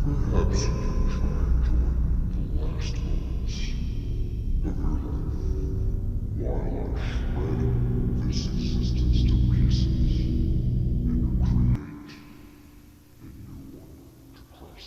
Perhaps you can try enjoying the last moments of your life while I shred this existence to pieces and create a new one to cross.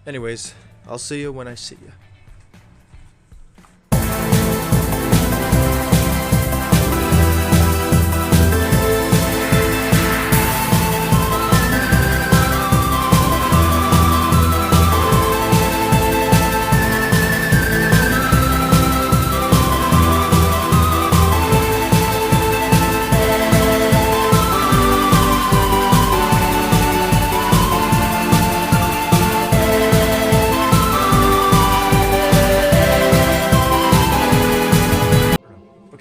Anyways, I'll see you when I see you.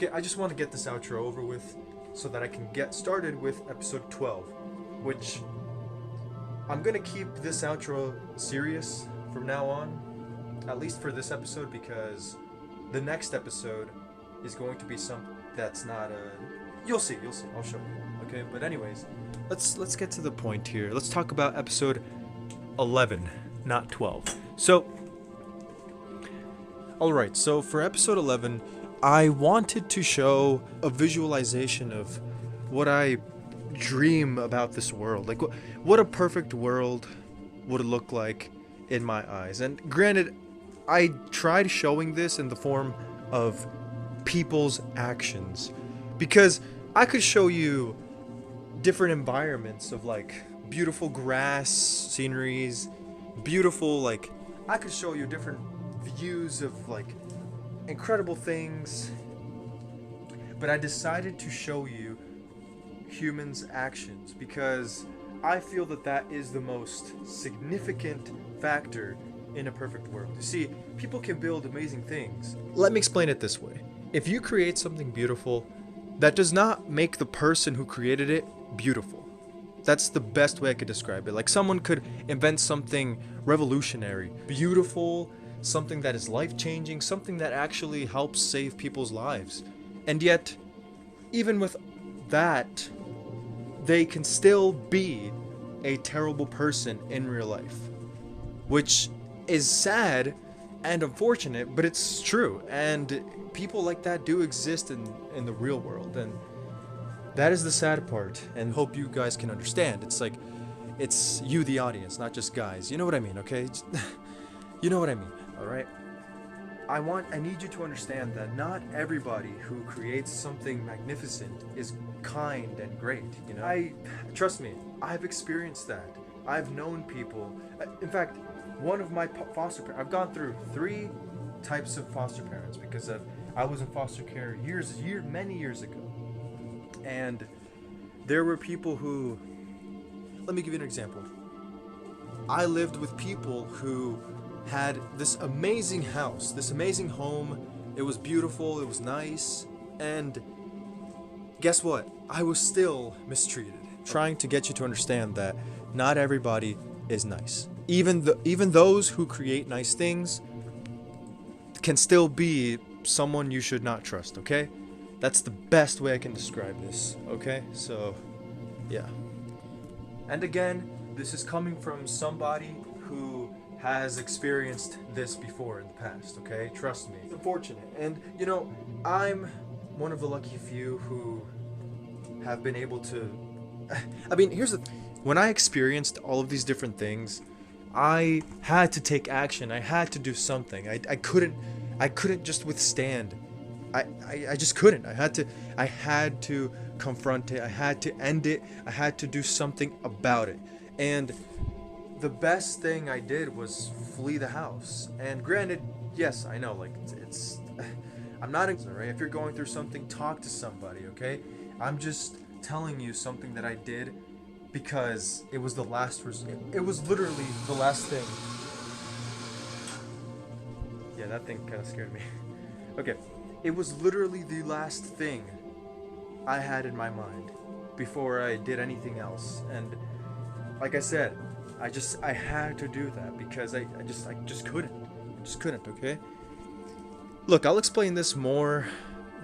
Okay, I just want to get this outro over with so that I can get started with episode 12, which I'm going to keep this outro serious from now on, at least for this episode, because the next episode is going to be something that's not you'll see, I'll show you. Okay, but anyways, let's get to the point here. Let's talk about episode 11, not 12. So, alright, so for episode 11, I wanted to show a visualization of what I dream about this world. Like, what a perfect world would look like in my eyes. And granted, I tried showing this in the form of people's actions, because I could show you different environments of, like, beautiful grass sceneries, beautiful, like, I could show you different views of, like, incredible things, but I decided to show you humans' actions because I feel that that is the most significant factor in a perfect world. You see, people can build amazing things. Let me explain it this way. If you create something beautiful, that does not make the person who created it beautiful. That's the best way I could describe it. Like, someone could invent something revolutionary, beautiful, something that is life-changing, something that actually helps save people's lives. And yet, even with that, they can still be a terrible person in real life. Which is sad and unfortunate, but it's true. And people like that do exist in the real world. And that is the sad part. And hope you guys can understand. It's like, it's you, the audience, not just guys. You know what I mean, okay? You know what I mean. Alright? I need you to understand that not everybody who creates something magnificent is kind and great, you know? Trust me, I've experienced that. I've known people, in fact, one of my foster parents, I've gone through 3 types of foster parents because I was in foster care many years ago. And there were people who, let me give you an example. I lived with people who had this amazing house, this amazing home. It was beautiful, it was nice, and guess what? I was still mistreated. Trying to get you to understand that not everybody is nice. Even those who create nice things can still be someone you should not trust, okay? That's the best way I can describe this, okay? So, yeah. And again, this is coming from somebody who has experienced this before in the past, okay? Trust me. It's unfortunate. And, you know, I'm one of the lucky few who have been able to... I mean, here's the... When I experienced all of these different things, I had to take action. I had to do something. I couldn't just withstand. I just couldn't. I had to confront it. I had to end it. I had to do something about it. And the best thing I did was flee the house. And granted, yes, I know, like, it's I'm not, right? If you're going through something, talk to somebody, okay? I'm just telling you something that I did because it was the last it was literally the last thing. Yeah, that thing kind of scared me. Okay, it was literally the last thing I had in my mind before I did anything else. And like I said, I had to do that because I just couldn't, okay? Look, I'll explain this more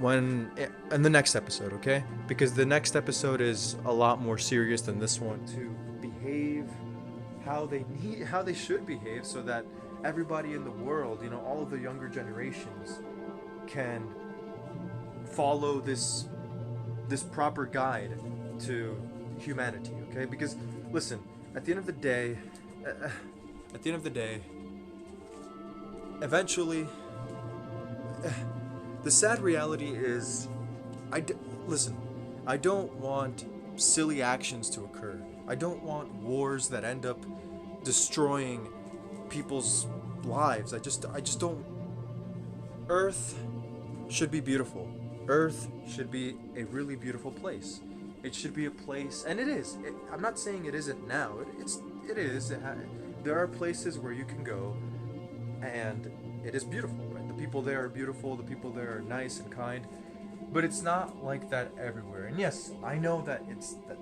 in the next episode, okay? Because the next episode is a lot more serious than this one. To behave how they should behave so that everybody in the world, you know, all of the younger generations can follow this proper guide to humanity, okay? Because listen, at the end of the day, at the end of the day, eventually, the sad reality is, listen, I don't want silly actions to occur. I don't want wars that end up destroying people's lives. I just don't. Earth should be beautiful. Earth should be a really beautiful place. It should be a place, and it is. I'm not saying it isn't now. It is. There are places where you can go, and it is beautiful. Right? The people there are beautiful. The people there are nice and kind. But it's not like that everywhere. And yes, I know that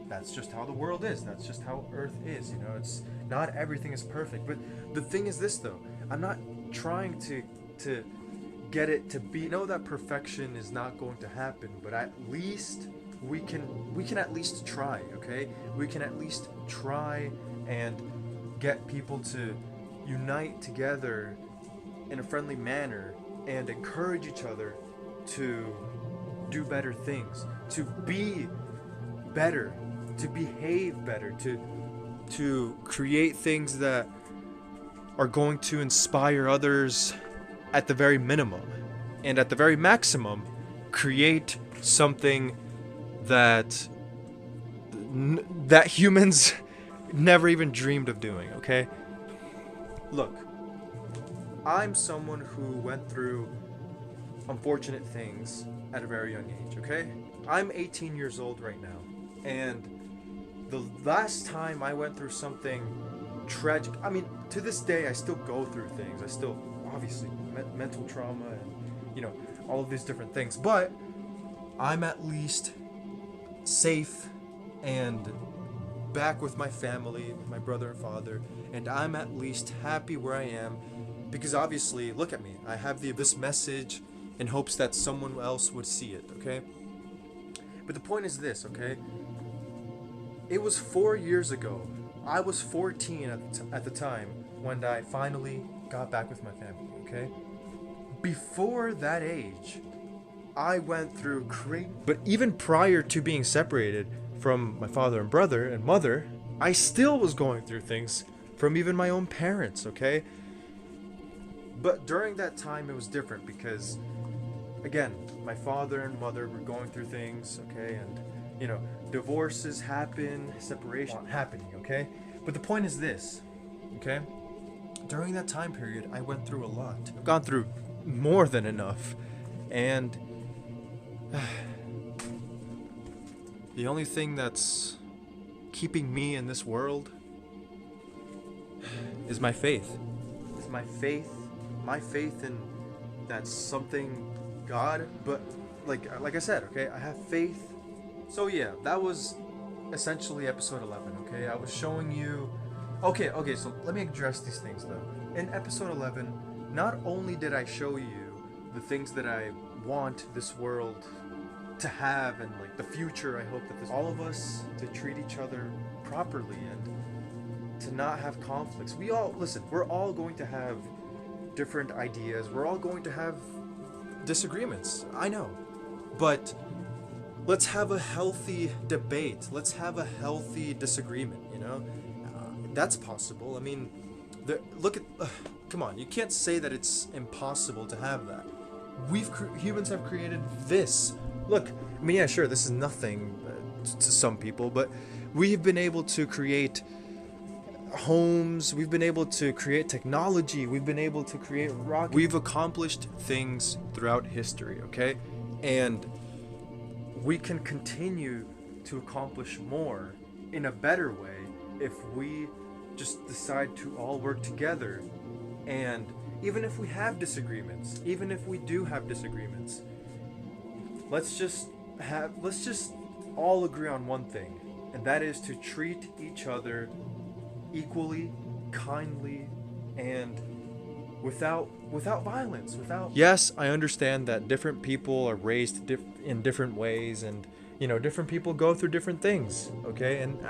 that's just how the world is. That's just how Earth is. You know, it's not everything is perfect. But the thing is this, though. I'm not trying to get it to be. I know that perfection is not going to happen, but at least we can at least try. Okay, we can at least try and get people to unite together in a friendly manner and encourage each other to do better things, to be better, to behave better, to create things that are going to inspire others at the very minimum, and at the very maximum create something that humans never even dreamed of doing. Okay, look, I'm someone who went through unfortunate things at a very young age. Okay, I'm 18 years old right now, and the last time I went through something tragic, I mean, to this day I still go through things. I still, obviously, mental trauma and all of these different things, but I'm at least safe and back with my family, with my brother and father, and I'm at least happy where I am, because obviously, look at me, I have this message in hopes that someone else would see it. Okay, but the point is this. Okay, it was 4 years ago, I was 14 at the time when I finally got back with my family. Okay, before that age I went through but even prior to being separated from my father and brother and mother, I still was going through things from even my own parents. Okay, but during that time it was different because, again, my father and mother were going through things. Okay, and divorces happen, separation happening. Okay, but the point is this. Okay, during that time period I went through a lot. I've gone through more than enough, and the only thing that's keeping me in this world is my faith. It's my faith in that something, God. But like I said, okay, I have faith. So yeah, that was essentially episode 11. Okay, I was showing you. Okay, so let me address these things though. In episode 11, not only did I show you the things that I want this world to have, and the future, I hope that all of us to treat each other properly and to not have conflicts. We're all going to have different ideas. We're all going to have disagreements. I know. But let's have a healthy debate. Let's have a healthy disagreement, that's possible. I mean, come on, you can't say that it's impossible to have that. Humans have created this. Look, I mean, yeah, sure, this is nothing to some people, but we've been able to create homes, we've been able to create technology, we've been able to create rockets. We've accomplished things throughout history, okay? And we can continue to accomplish more in a better way if we just decide to all work together. And even if we have disagreements, even if we do have disagreements, let's just all agree on one thing, and that is to treat each other equally, kindly, and without violence. Yes, I understand that different people are raised in different ways, and different people go through different things. Okay, and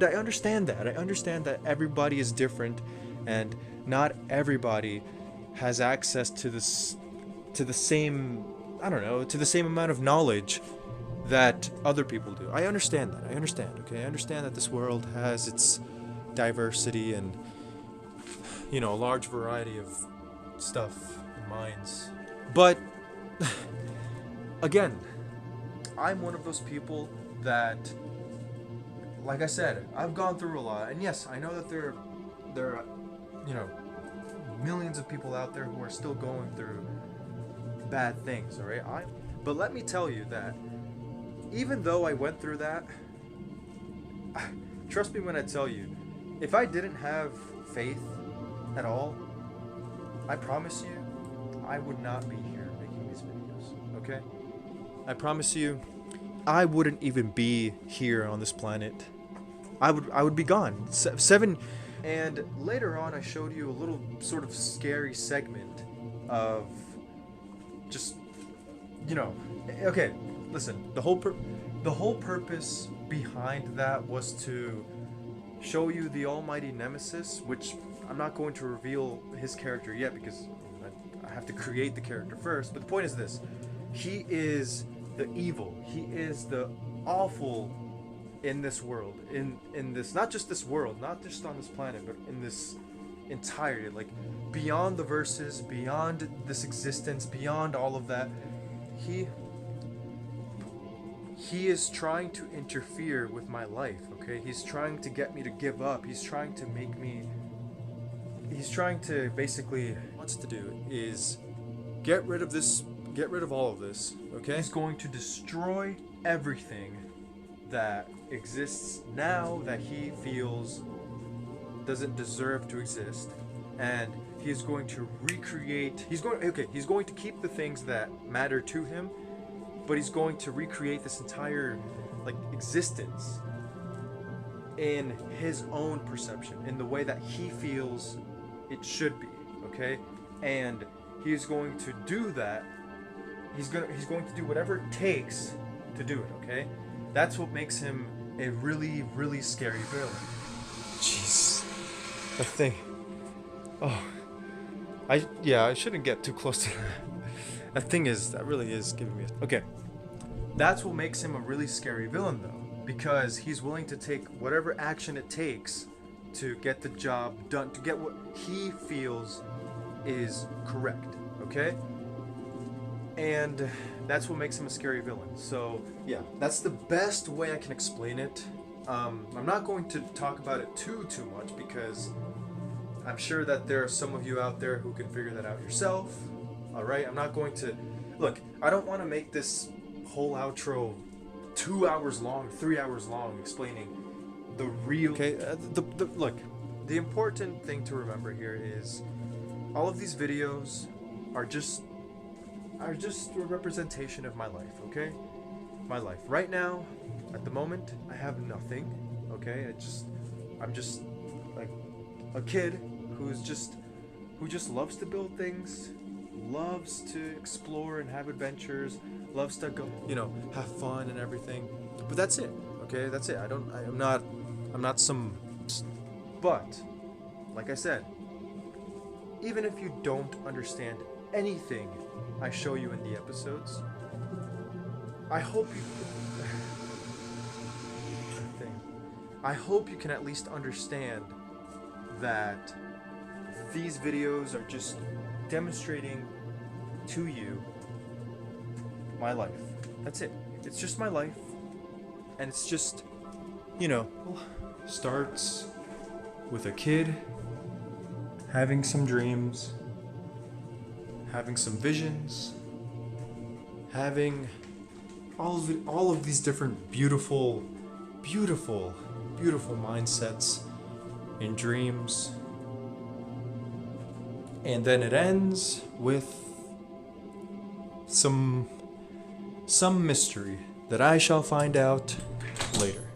I understand that. I understand that everybody is different, and not everybody has access to the same amount of knowledge that other people do. I understand that. Okay, I understand that this world has its diversity, and you know, a large variety of stuff and minds. But again, I'm one of those people that, like I said, I've gone through a lot, and yes, I know that there are, you know, millions of people out there who are still going through bad things, all right? But let me tell you that even though I went through that, trust me when I tell you, if I didn't have faith at all, I promise you, I would not be here making these videos, okay? I promise you, I wouldn't even be here on this planet. I would be gone. And later on, I showed you a little sort of scary segment of just, you know, okay, listen, the whole purpose behind that was to show you the almighty nemesis, which I'm not going to reveal his character yet because I have to create the character first. But the point is this: he is the evil. He is the awful in this world, in this, not just this world, not just on this planet, but in this entirety, like beyond the verses, beyond this existence, beyond all of that. He is trying to interfere with my life, okay? He's trying to get me to give up. He's trying to make me, he's trying to basically, wants to do is get rid of all of this, okay? He's going to destroy everything that exists now that he feels doesn't deserve to exist, and he's going to recreate, he's going to keep the things that matter to him, but he's going to recreate this entire like existence in his own perception, in the way that he feels it should be, okay? And he's going to do that. He's going to do whatever it takes to do it, okay? That's what makes him a really, really scary villain. Jeez. That thing. Oh. I shouldn't get too close to that. That really is giving me okay. That's what makes him a really scary villain though, because he's willing to take whatever action it takes to get the job done, to get what he feels is correct, okay? And that's what makes him a scary villain. So yeah, that's the best way I can explain it. I'm not going to talk about it too much because I'm sure that there are some of you out there who can figure that out yourself. All right, I'm not going to look. I don't want to make this whole outro 2 hours long, 3 hours long, explaining the real. Okay, look. The important thing to remember here is all of these videos are just a representation of my life, okay? My life. Right now, at the moment, I have nothing, okay? I'm just like a kid who just loves to build things, loves to explore and have adventures, loves to go, you know, have fun and everything. But that's it, okay? That's it. I'm not some, but like I said, even if you don't understand anything I show you in the episodes, I hope you can at least understand that these videos are just demonstrating to you my life. That's it. It's just my life. And it's just, you know, starts with a kid having some dreams, having some visions, having all of these different beautiful mindsets and dreams. And then it ends with some mystery that I shall find out later.